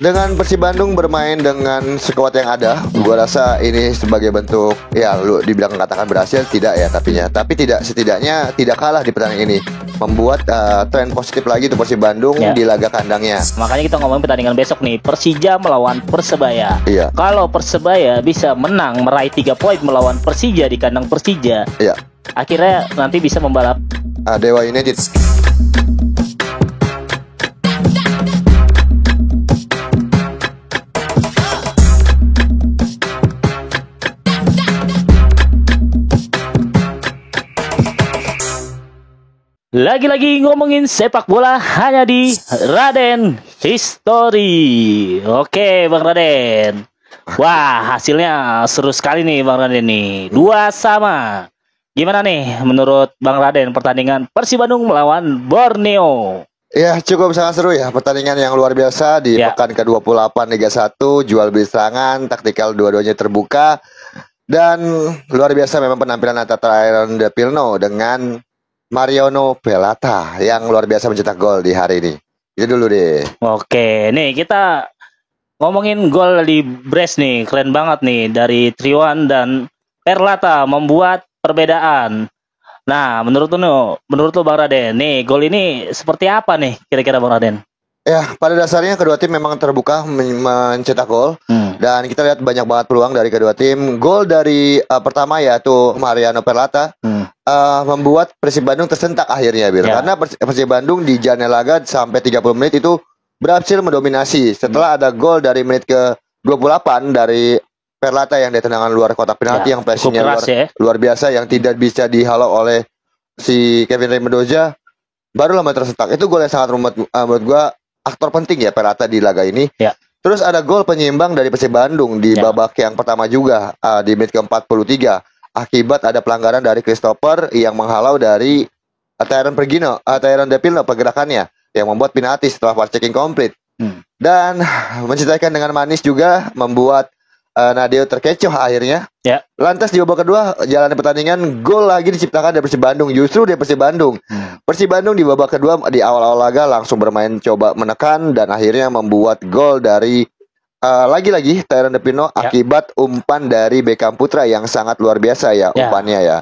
Dengan Persib Bandung bermain dengan skuad yang ada, gua rasa ini sebagai bentuk ya lu dibilang katakan berhasil tidak ya tapi tidak setidaknya tidak kalah di pertandingan ini, membuat tren positif lagi untuk Persib Bandung Ya. di laga kandangnya. Makanya kita ngomongin pertandingan besok nih, Persija melawan Persebaya. Iya. Kalau Persebaya bisa menang meraih 3 poin melawan Persija di kandang Persija, Iya. akhirnya nanti bisa membalap. Dewa United. Lagi-lagi ngomongin sepak bola hanya di Raden History. Oke, Bang Raden. Wah, hasilnya seru sekali nih Bang Raden nih. 2-2. Gimana nih menurut Bang Raden pertandingan Persib Bandung melawan Borneo? Ya, cukup sangat seru ya, pertandingan yang luar biasa di Ya. pekan ke-28 Liga 1, jual beli serangan, taktikal dua-duanya terbuka, dan luar biasa memang penampilan antara Tyron De Pilno dengan Mariano Pelata yang luar biasa mencetak gol di hari ini. Itu dulu deh. Oke, nih kita ngomongin gol di Brest nih, keren banget nih dari Triwan dan Perlata membuat perbedaan. Nah, menurut lu Bang Raden, nih gol ini seperti apa nih kira-kira Bang Raden? Ya, pada dasarnya kedua tim memang terbuka mencetak gol. Dan kita lihat banyak banget peluang dari kedua tim. Gol dari pertama yaitu Mariano Perlata membuat Persib Bandung tersentak akhirnya, Bil. Ya. Karena Persib Bandung di jalan laga sampai 30 menit itu berhasil mendominasi. Setelah ada gol dari menit ke-28 dari Perlata yang dari tendangan luar kotak penalti Ya, yang pressingnya cukup keras ya. luar biasa yang tidak bisa dihalau oleh si Kevin Ray Mendoza, barulah tersentak. Itu gol yang sangat menurut gua aktor penting ya Perlata di laga ini. Ya. Terus ada gol penyeimbang dari Persib Bandung di Ya. babak yang pertama juga di menit ke-43 akibat ada pelanggaran dari Christopher yang menghalau dari Tyron De Pilno pergerakannya yang membuat penalti setelah VAR checking komplit. Dan menceritakan dengan manis juga membuat Nadeo terkecoh akhirnya. Ya. Lantas di babak kedua jalan pertandingan gol lagi diciptakan dari Persib Bandung, justru dari Persib Bandung. Persib Bandung di babak kedua di awal-awal laga langsung bermain coba menekan dan akhirnya membuat gol dari lagi-lagi Tyron De Pilno akibat umpan dari Beckham Putra yang sangat luar biasa ya umpannya ya.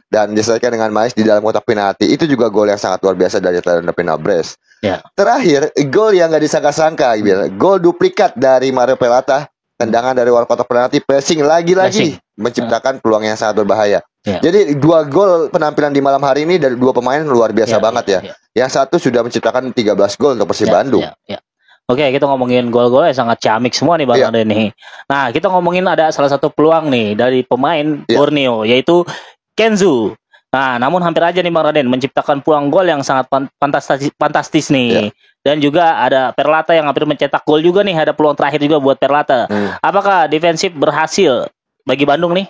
Dan diselesaikan dengan manis di dalam kotak penalti. Itu juga gol yang sangat luar biasa dari Tyron De Pilno Brest. Ya. Terakhir gol yang gak disangka-sangka, gol duplikat dari Mario Pelata. Tendangan dari luar kotak penalti, pressing lagi-lagi menciptakan peluang yang sangat berbahaya. Ya. Jadi 2 gol penampilan di malam hari ini dari 2 pemain luar biasa banget ya. Yang satu sudah menciptakan 13 gol untuk Persib Bandung. Oke, kita ngomongin gol-gol yang sangat ciamik semua nih Bang Raden nih. Nah, kita ngomongin ada salah satu peluang nih dari pemain Borneo yaitu Kenzo. Nah, namun hampir aja nih Bang Raden menciptakan peluang gol yang sangat fantastis nih. Dan juga ada Perlata yang hampir mencetak gol juga nih, ada peluang terakhir juga buat Perlata. Apakah defensif berhasil bagi Bandung nih?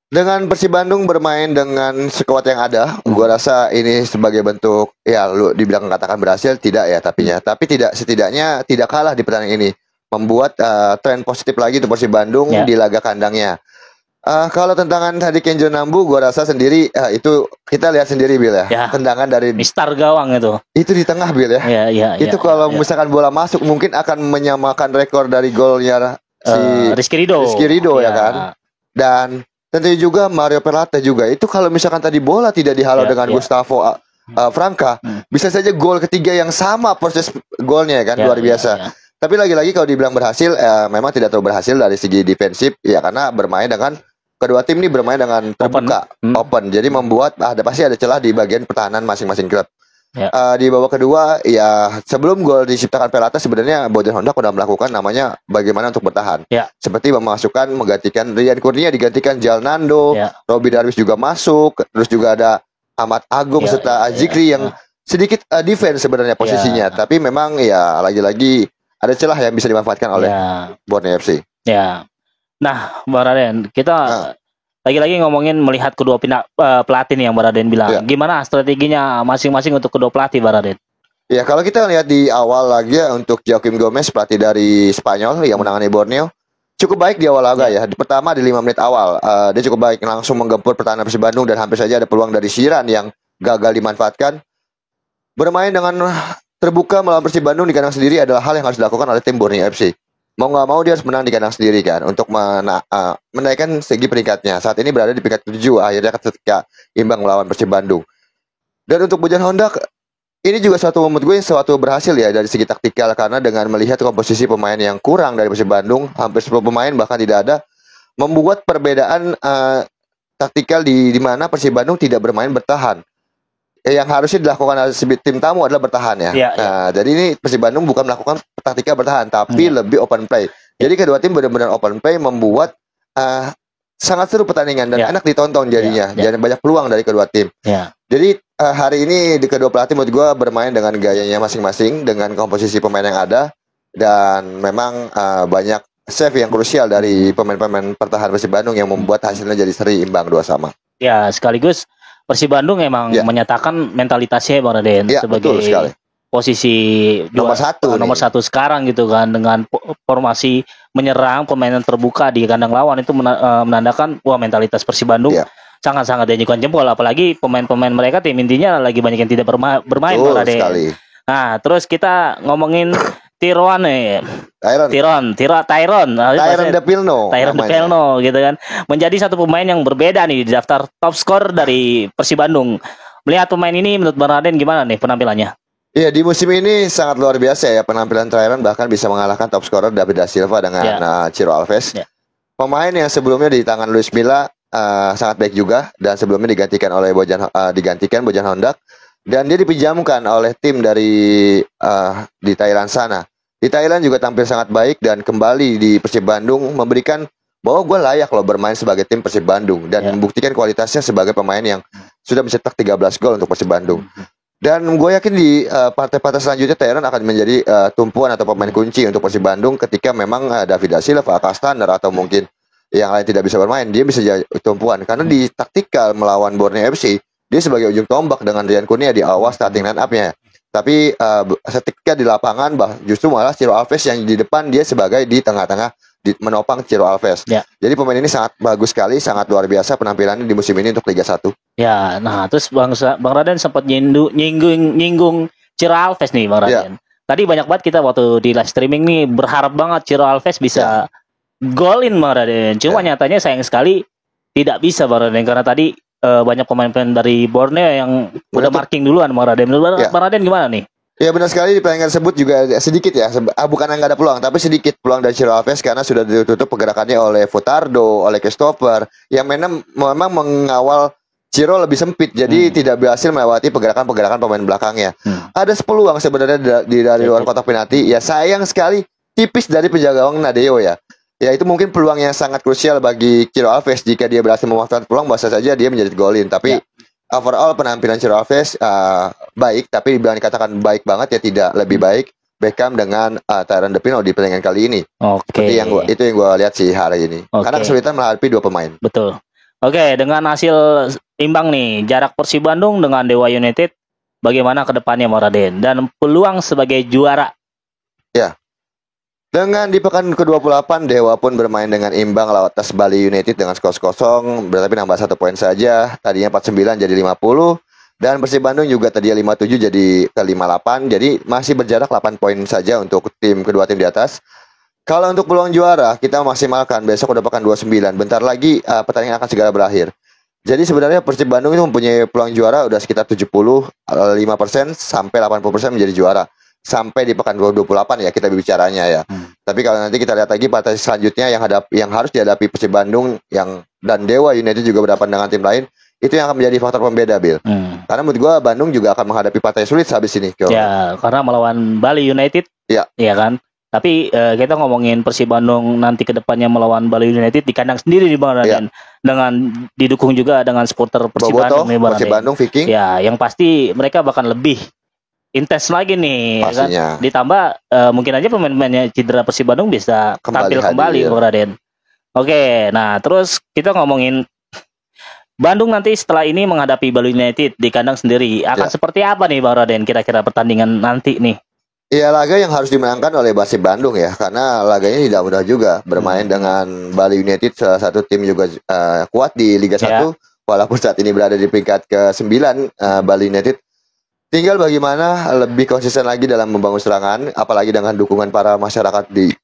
Dengan Persib Bandung bermain dengan skuad yang ada, gua rasa ini sebagai bentuk ya lu dibilang katakan berhasil tidak ya tapi tidak setidaknya tidak kalah di pertandingan ini, membuat tren positif lagi untuk Persib Bandung di laga kandangnya. Kalau tendangan tadi Kenjo Nambu, gua rasa sendiri itu kita lihat sendiri Bil ya. Tendangan dari Mister gawang itu di tengah Bil ya. Itu kalau misalkan bola masuk mungkin akan menyamakan rekor dari golnya si Rizky Ridho ya kan. Dan tentunya juga Mario Perlata juga. Itu kalau misalkan tadi bola tidak dihalau dengan Gustavo Franca, bisa saja gol ketiga yang sama proses golnya kan, luar biasa. Tapi lagi-lagi kalau dibilang berhasil, memang tidak terlalu berhasil dari segi defensif ya, karena bermain dengan kedua tim ini bermain dengan terbuka, open. Jadi membuat pasti ada celah di bagian pertahanan masing-masing klub. Di babak kedua ya, sebelum gol diciptakan Perlata sebenarnya Bojan Honda sudah melakukan namanya bagaimana untuk bertahan. Seperti menggantikan Rian Kurnia, digantikan Jalnando, Robby Darwis juga masuk, terus juga ada Ahmad Agung serta Azikri yang sedikit defense sebenarnya posisinya. Tapi memang ya lagi-lagi ada celah yang bisa dimanfaatkan oleh Borneo FC. Nah, Bang Raden, kita lagi-lagi ngomongin melihat kedua pelatih nih yang Bang Raden bilang. Gimana strateginya masing-masing untuk kedua pelatih, Bang Raden? Ya, kalau kita lihat di awal lagi untuk Joaquim Gomez, pelatih dari Spanyol yang menangani Borneo, cukup baik di awal laga ya. Pertama di 5 menit awal, dia cukup baik, langsung menggempur pertahanan Persib Bandung dan hampir saja ada peluang dari Shiran yang gagal dimanfaatkan. Bermain dengan terbuka melawan Persib Bandung di kandang sendiri adalah hal yang harus dilakukan oleh tim Borneo FC. Mau nggak mau dia harus menang di kandang sendiri kan untuk menaikkan segi peringkatnya. Saat ini berada di peringkat 7 akhirnya ketika imbang melawan Persib Bandung. Dan untuk Bojan Honda ini juga suatu menurut gue suatu berhasil ya dari segi taktikal, karena dengan melihat komposisi pemain yang kurang dari Persib Bandung, hampir 10 pemain bahkan tidak ada, membuat perbedaan taktikal di mana Persib Bandung tidak bermain bertahan. Yang harusnya dilakukan oleh tim tamu adalah bertahan ya. Jadi ini Persib Bandung bukan melakukan taktikal bertahan, tapi lebih open play. Jadi kedua tim benar-benar open play, membuat sangat seru pertandingan dan enak ditonton jadinya. Jadi banyak peluang dari kedua tim. Jadi hari ini di kedua pelatih menurut gue bermain dengan gayanya masing-masing, dengan komposisi pemain yang ada, dan memang banyak save yang krusial dari pemain-pemain pertahanan Persib Bandung yang membuat hasilnya jadi seri imbang 2-2. Ya, sekaligus Persib Bandung emang menyatakan mentalitasnya Bang Raden sebagai posisi nomor satu sekarang gitu kan, dengan formasi menyerang, pemain yang terbuka di kandang lawan itu menandakan mentalitas Persib Bandung sangat-sangat diajukan jempol, apalagi pemain-pemain mereka tim intinya lagi banyak yang tidak bermain Bang Raden. Nah, terus kita ngomongin Tyron De Pilno gitu kan, menjadi satu pemain yang berbeda nih di daftar top skor dari Persib Bandung. Melihat pemain ini menurut Bang Raden gimana nih penampilannya? Iya, di musim ini sangat luar biasa ya penampilan Tyron, bahkan bisa mengalahkan top scorer David da Silva dengan Ciro Alves. Pemain yang sebelumnya di tangan Luis Milla sangat baik juga, dan sebelumnya digantikan Bojan Honda, dan dia dipinjamkan oleh tim dari di Thailand sana. Di Thailand juga tampil sangat baik dan kembali di Persib Bandung memberikan bahwa gue layak loh bermain sebagai tim Persib Bandung, dan membuktikan kualitasnya sebagai pemain yang sudah mencetak 13 gol untuk Persib Bandung. Dan gue yakin di partai-partai selanjutnya Tyron akan menjadi tumpuan atau pemain kunci untuk Persib Bandung ketika memang David da Silva, Kastaner atau mungkin yang lain tidak bisa bermain, dia bisa jadi tumpuan. Karena di taktikal melawan Borneo FC, dia sebagai ujung tombak dengan Rian Kurnia di awal starting line up-nya. Tapi ketika di lapangan justru malah Ciro Alves yang di depan, dia sebagai di tengah-tengah menopang Ciro Alves. Jadi pemain ini sangat bagus sekali, sangat luar biasa penampilannya di musim ini untuk Liga 1. Ya, nah terus Bang Raden sempat nyinggung Ciro Alves nih Bang Raden. Tadi banyak banget kita waktu di live streaming nih berharap banget Ciro Alves bisa golin Bang Raden. Cuma nyatanya sayang sekali tidak bisa Bang Raden, karena tadi banyak pemain-pemain dari Borneo yang udah marking duluan Bang Raden. Bang Raden gimana nih? Ya benar sekali, di pertandingan tersebut juga sedikit ya, bukan nggak ada peluang, tapi sedikit peluang dari Ciro Alves karena sudah ditutup pergerakannya oleh Futardo, oleh Christopher, yang memang mengawal Ciro lebih sempit, jadi tidak berhasil melewati pergerakan pemain belakangnya. Ada peluang sebenarnya dari luar kotak penalti, ya sayang sekali tipis dari penjaga gawang Nadeo ya. Ya itu mungkin peluang yang sangat krusial bagi Ciro Alves, jika dia berhasil memanfaatkan peluang bisa saja dia menjadi golin, tapi overall penampilan Ciro Alves baik, tapi dibilang dikatakan baik banget ya tidak, lebih baik Beckham dengan Tyron De Pilno di pertandingan kali ini. Seperti itu yang gue lihat sih hari ini. Karena kesulitan menghadapi dua pemain. Betul. Dengan hasil imbang nih, jarak Persib Bandung dengan Dewa United bagaimana ke depannya Bang Raden, dan peluang sebagai juara? Ya. Dengan di pekan ke-28 Dewa pun bermain dengan imbang lawan atas Bali United dengan skor 0, berarti nambah 1 poin saja. Tadinya 49 jadi 50, dan Persib Bandung juga tadinya 57 jadi ke 58. Jadi masih berjarak 8 poin saja untuk kedua tim di atas. Kalau untuk peluang juara kita maksimalkan, besok udah pekan 29. Bentar lagi pertandingan akan segera berakhir. Jadi sebenarnya Persib Bandung itu mempunyai peluang juara udah sekitar 75% sampai 80% menjadi juara. Sampai di pekan 28 ya kita bicaranya ya. Tapi kalau nanti kita lihat lagi partai selanjutnya yang harus dihadapi Persib Bandung dan Dewa United juga berhadapan dengan tim lain, itu yang akan menjadi faktor pembeda, Bill. Karena menurut gua Bandung juga akan menghadapi partai sulit habis ini. Ya, karena melawan Bali United. Ya kan. Tapi kita ngomongin Persib Bandung nanti ke depannya melawan Bali United di kandang sendiri di Bang Raden. Dengan didukung juga dengan supporter Persib Bandung, Persib Bandung Viking. Ya, yang pasti mereka bahkan lebih intens lagi nih kan? Ditambah mungkin aja pemain-pemainnya cedera Persib Bandung bisa tampil kembali Bang Raden. Nah terus kita ngomongin Bandung nanti setelah ini menghadapi Bali United di kandang sendiri akan seperti apa nih Bang Raden kira-kira pertandingan nanti nih? Iya, laga yang harus dimenangkan oleh Persib Bandung ya, karena laganya tidak mudah juga bermain dengan Bali United, salah satu tim juga kuat di Liga 1 walaupun saat ini berada di peringkat ke-9 Bali United. Tinggal bagaimana lebih konsisten lagi dalam membangun serangan, apalagi dengan dukungan para masyarakat di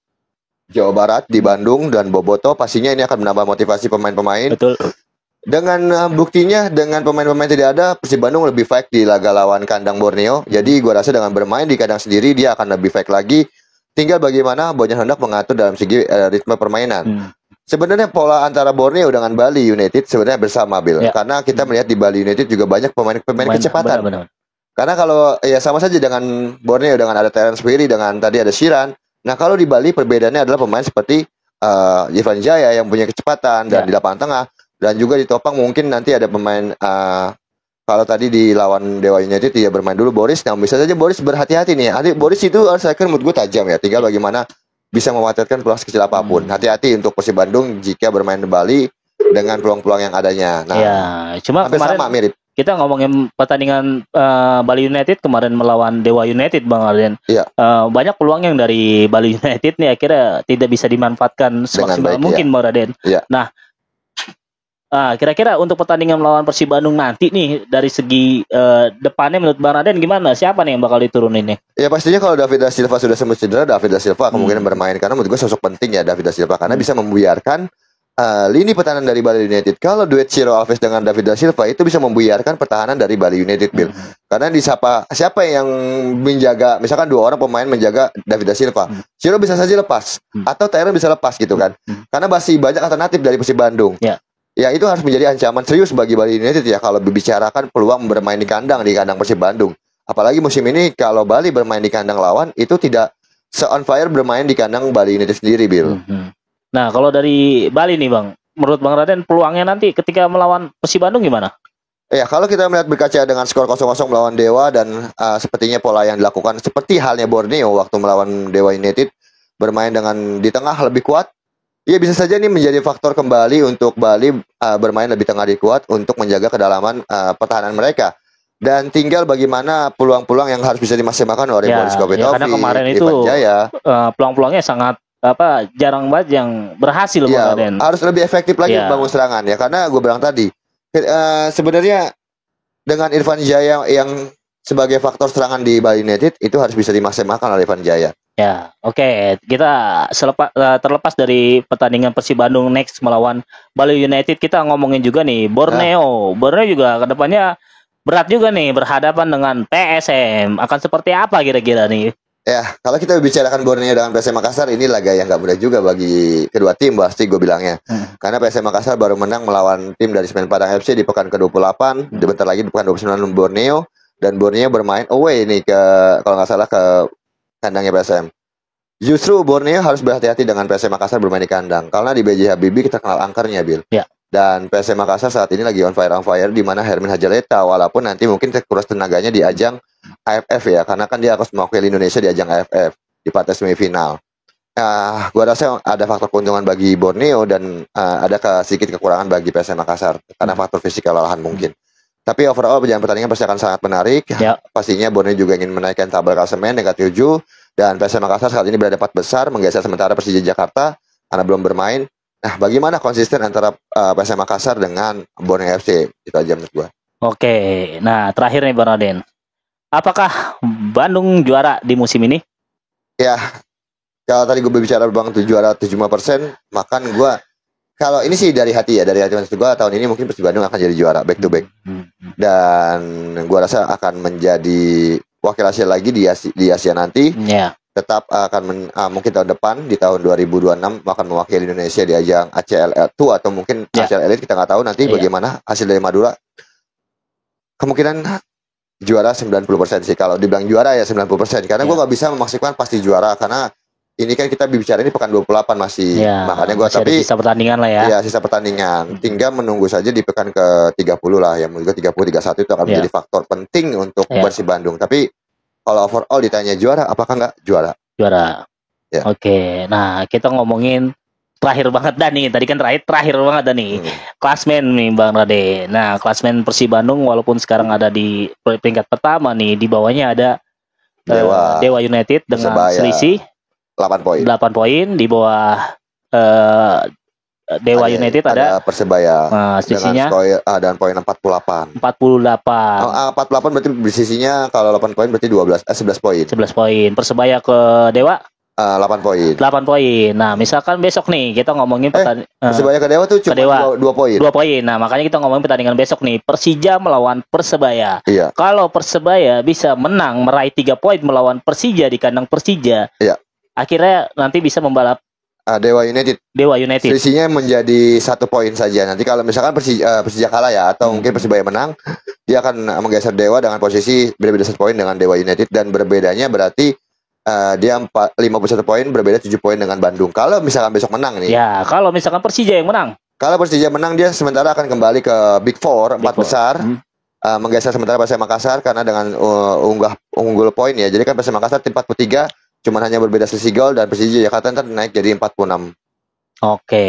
Jawa Barat, di Bandung dan Boboto, pastinya ini akan menambah motivasi pemain-pemain. Betul. Dengan buktinya dengan pemain-pemain tidak ada, Persib Bandung lebih fight di laga lawan kandang Borneo. Jadi gua rasa dengan bermain di kandang sendiri dia akan lebih fight lagi. Tinggal bagaimana Bojan hendak mengatur dalam segi ritme permainan. Sebenarnya pola antara Borneo dengan Bali United sebenarnya bersama, Bill. Ya. Karena kita melihat di Bali United juga banyak pemain kecepatan. Benar. Karena kalau ya sama saja dengan Borneo, dengan ada Terence Phiri, dengan tadi ada Shiran. Nah kalau di Bali perbedaannya adalah pemain seperti Irfan Jaya yang punya kecepatan dan di lapangan tengah. Dan juga ditopang mungkin nanti ada pemain kalau tadi di lawan Dewa United dia bermain dulu Boris. Nah bisa saja Boris berhati-hati nih. Boris itu saya kan menurut gue tajam ya. Tinggal bagaimana bisa memanfaatkan peluang sekecil apapun. Hati-hati untuk Persib Bandung jika bermain di Bali dengan peluang-peluang yang adanya. Nah, ya, cuma kemarin sama, mirip. Kita ngomongin pertandingan Bali United kemarin melawan Dewa United, Bang Arden. Ya. Banyak peluang yang dari Bali United nih akhirnya tidak bisa dimanfaatkan semaksimal mungkin, Bang Arden. Ya. Nah, kira-kira untuk pertandingan melawan Persib Bandung nanti nih dari segi depannya menurut Bang Raden gimana? Siapa nih yang bakal diturunin nih? Ya pastinya kalau David da Silva sudah sembuh cedera, David da Silva kemungkinan bermain karena menurut gue sosok penting ya David da Silva karena bisa membuyarkan lini pertahanan dari Bali United. Kalau duet Ciro Alves dengan David da Silva itu bisa membuyarkan pertahanan dari Bali United, Bill. Karena di siapa yang menjaga, misalkan 2 orang pemain menjaga David da Silva, Ciro bisa saja lepas atau Tyron bisa lepas gitu kan. Karena masih banyak alternatif dari Persib Bandung. Ya itu harus menjadi ancaman serius bagi Bali United ya kalau membicarakan peluang bermain di kandang Persib Bandung. Apalagi musim ini kalau Bali bermain di kandang lawan itu tidak se-on fire bermain di kandang Bali United sendiri, Bill. Nah kalau dari Bali nih Bang, menurut Bang Raden peluangnya nanti ketika melawan Persib Bandung gimana? Ya kalau kita melihat berkaca dengan skor 0-0 melawan Dewa dan sepertinya pola yang dilakukan seperti halnya Borneo waktu melawan Dewa United bermain dengan di tengah lebih kuat. Iya bisa saja ini menjadi faktor kembali untuk Bali bermain lebih tengah kuat untuk menjaga kedalaman pertahanan mereka. Dan tinggal bagaimana peluang-peluang yang harus bisa dimaksimalkan oleh Boris Gobetovic, karena kemarin itu peluang-peluangnya sangat jarang banget yang berhasil. Ya, harus lebih efektif lagi membangun serangan ya. Karena gue bilang tadi sebenarnya dengan Irfan Jaya yang sebagai faktor serangan di Bali United itu harus bisa dimaksimalkan oleh Irfan Jaya. Ya, oke. Kita terlepas dari pertandingan Persib Bandung next melawan Bali United, kita ngomongin juga nih Borneo. Borneo juga kedepannya berat juga nih berhadapan dengan PSM. Akan seperti apa kira-kira nih? Ya, kalau kita bicarakan Borneo dengan PSM Makassar, ini laga yang gak mudah juga bagi kedua tim pasti gue bilangnya. Karena PSM Makassar baru menang melawan tim dari Semen Padang FC di pekan ke-28, bentar lagi di pekan 29 Borneo. Dan Borneo bermain away nih kalau nggak salah ke kandangnya PSM. Justru Borneo harus berhati-hati dengan PSM Makassar bermain di kandang karena di B.J. Habibie kita kenal angkernya, Bill. Ya. Dan PSM Makassar saat ini lagi on fire di mana Hermin Hajaleta walaupun nanti mungkin terkuras tenaganya di ajang AFF ya karena kan dia harus mewakili Indonesia di ajang AFF di partai semifinal. Gua rasa ada faktor keuntungan bagi Borneo dan ada sedikit kekurangan bagi PSM Makassar karena faktor fisik kelelahan mungkin. Tapi overall pertandingan pasti akan sangat menarik. Ya. Pastinya Borneo juga ingin menaikkan tabel klasemen peringkat 7 dan PSM Makassar saat ini berada 4 besar menggeser sementara Persija Jakarta karena belum bermain. Nah, bagaimana konsisten antara PSM Makassar dengan Borneo FC? Itu aja menurut gua. Oke. Nah, terakhir nih Bang Raden. Apakah Bandung juara di musim ini? Ya. Kalau tadi gue berbicara Bang juara 75%, makan gua kalau ini sih dari hati maksud gue tahun ini mungkin Persib Bandung akan jadi juara back to back dan gue rasa akan menjadi wakil Asia lagi di Asia nanti. Tetap akan mungkin tahun depan di tahun 2026 akan mewakili Indonesia di ajang ACL 2 atau mungkin ACL Elite, kita nggak tahu nanti bagaimana hasil dari Madura. Kemungkinan juara 90% sih kalau dibilang juara ya 90% karena gue nggak bisa memastikan pasti juara karena ini kan kita bicara ini pekan 28 masih makanya gue tapi sisa pertandingan lah ya. Iya, sisa pertandingan. Tinggal menunggu saja di pekan ke-30 lah yang menurut 30 31 itu akan menjadi faktor penting untuk Persib Bandung. Tapi kalau overall ditanya juara apakah enggak juara? Juara. Ya. Oke. Nah, kita ngomongin terakhir banget dah nih. Tadi kan terakhir banget dah nih. Klasmen nih Bang Rade. Nah, klasmen Persib Bandung walaupun sekarang ada di peringkat pertama nih, di bawahnya ada Dewa United dengan selisih 8 poin. 8 poin di bawah Dewa United ada Persebaya. Sisinya dengan poin 48. 48. 48 berarti sisinya kalau 8 poin berarti 11 poin. 11 poin. Persebaya ke Dewa 8 poin. 8 poin. Nah, misalkan besok nih kita ngomongin Persebaya ke Dewa tuh cuma 2 poin. 2 poin. Nah, makanya kita ngomongin pertandingan besok nih, Persija melawan Persebaya. Iya. Kalau Persebaya bisa menang meraih 3 poin melawan Persija di kandang Persija. Iya. Akhirnya nanti bisa membalap Dewa United. Selisihnya menjadi 1 poin saja. Nanti kalau misalkan Persija kalah ya, atau mungkin Persebaya menang, dia akan menggeser Dewa dengan posisi berbeda 1 poin dengan Dewa United, dan berbedanya berarti dia 51 poin, berbeda 7 poin dengan Bandung. Kalau misalkan besok menang nih. Ya, kalau misalkan Persija yang menang. Kalau Persija menang, dia sementara akan kembali ke Big Four, 4 besar. Menggeser sementara Persema Makassar karena dengan unggul poin ya. Jadi kan Persema Makassar tim 43. Cuman hanya berbeda selisih gol, dan Persija Jakarta ntar naik jadi 46. Oke,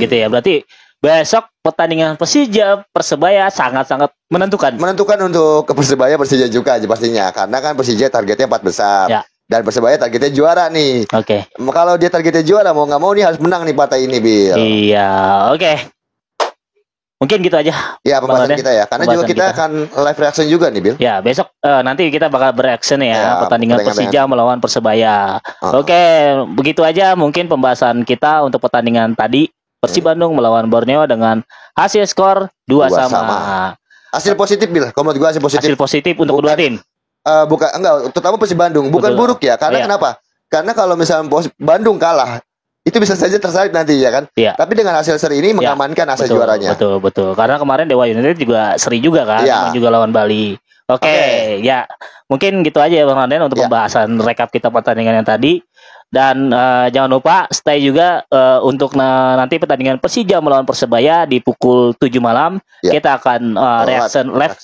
gitu ya. Berarti besok pertandingan Persija Persebaya sangat-sangat menentukan. Menentukan untuk ke Persebaya Persija juga aja pastinya. Karena kan Persija targetnya 4 besar. Ya. Dan Persebaya targetnya juara nih. Oke. Kalau dia targetnya juara, mau nggak mau nih harus menang nih partai ini, Bil. Iya, oke. Mungkin gitu aja. Ya, pembahasan kita ya. Karena juga kita akan live reaction juga nih, Bil. Ya, besok nanti kita bakal bereaction ya pertandingan Persija melawan Persebaya. Oke, begitu aja mungkin pembahasan kita untuk pertandingan tadi. Persib Bandung melawan Borneo dengan hasil skor 2-2. Hasil positif, Bil. Kalau menurut gua hasil positif. Hasil positif untuk kedua tim. Terutama Persib Bandung. Bukan buruk ya. Karena kenapa? Karena kalau misalnya Bandung kalah, itu bisa saja tersalib nanti ya kan. Iya. Tapi dengan hasil seri ini mengamankan asa juaranya. Betul. Karena kemarin Dewa United juga seri juga kan, juga lawan Bali. Oke. Ya mungkin gitu aja ya Bang Raden untuk pembahasan rekap kita pertandingan yang tadi. Dan jangan lupa stay juga untuk nanti pertandingan Persija melawan Persebaya di pukul 7 malam. Kita akan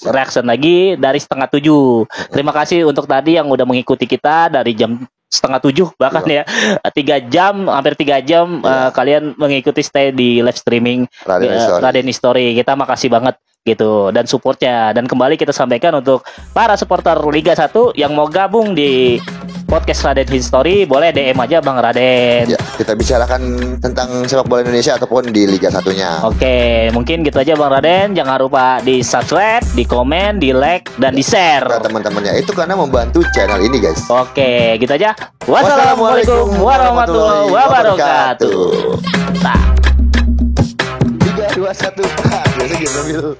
reaction lagi dari 6:30. Terima kasih untuk tadi yang udah mengikuti kita dari jam 6:30 bahkan ya 3 jam, hampir 3 jam kalian mengikuti stay di live streaming Raden History. Kita makasih banget gitu dan supportnya. Dan kembali kita sampaikan untuk para supporter Liga 1 yang mau gabung di podcast Raden History, boleh DM aja Bang Raden. Ya, kita bicarakan tentang sepak bola Indonesia ataupun di Liga 1-nya. Oke, mungkin gitu aja Bang Raden. Jangan lupa di subscribe, di komen, di like, dan di share ke teman-temannya. Itu karena membantu channel ini guys. Oke, gitu aja. Wassalamualaikum warahmatullahi wabarakatuh. 3, 2, 1, biasa gitu.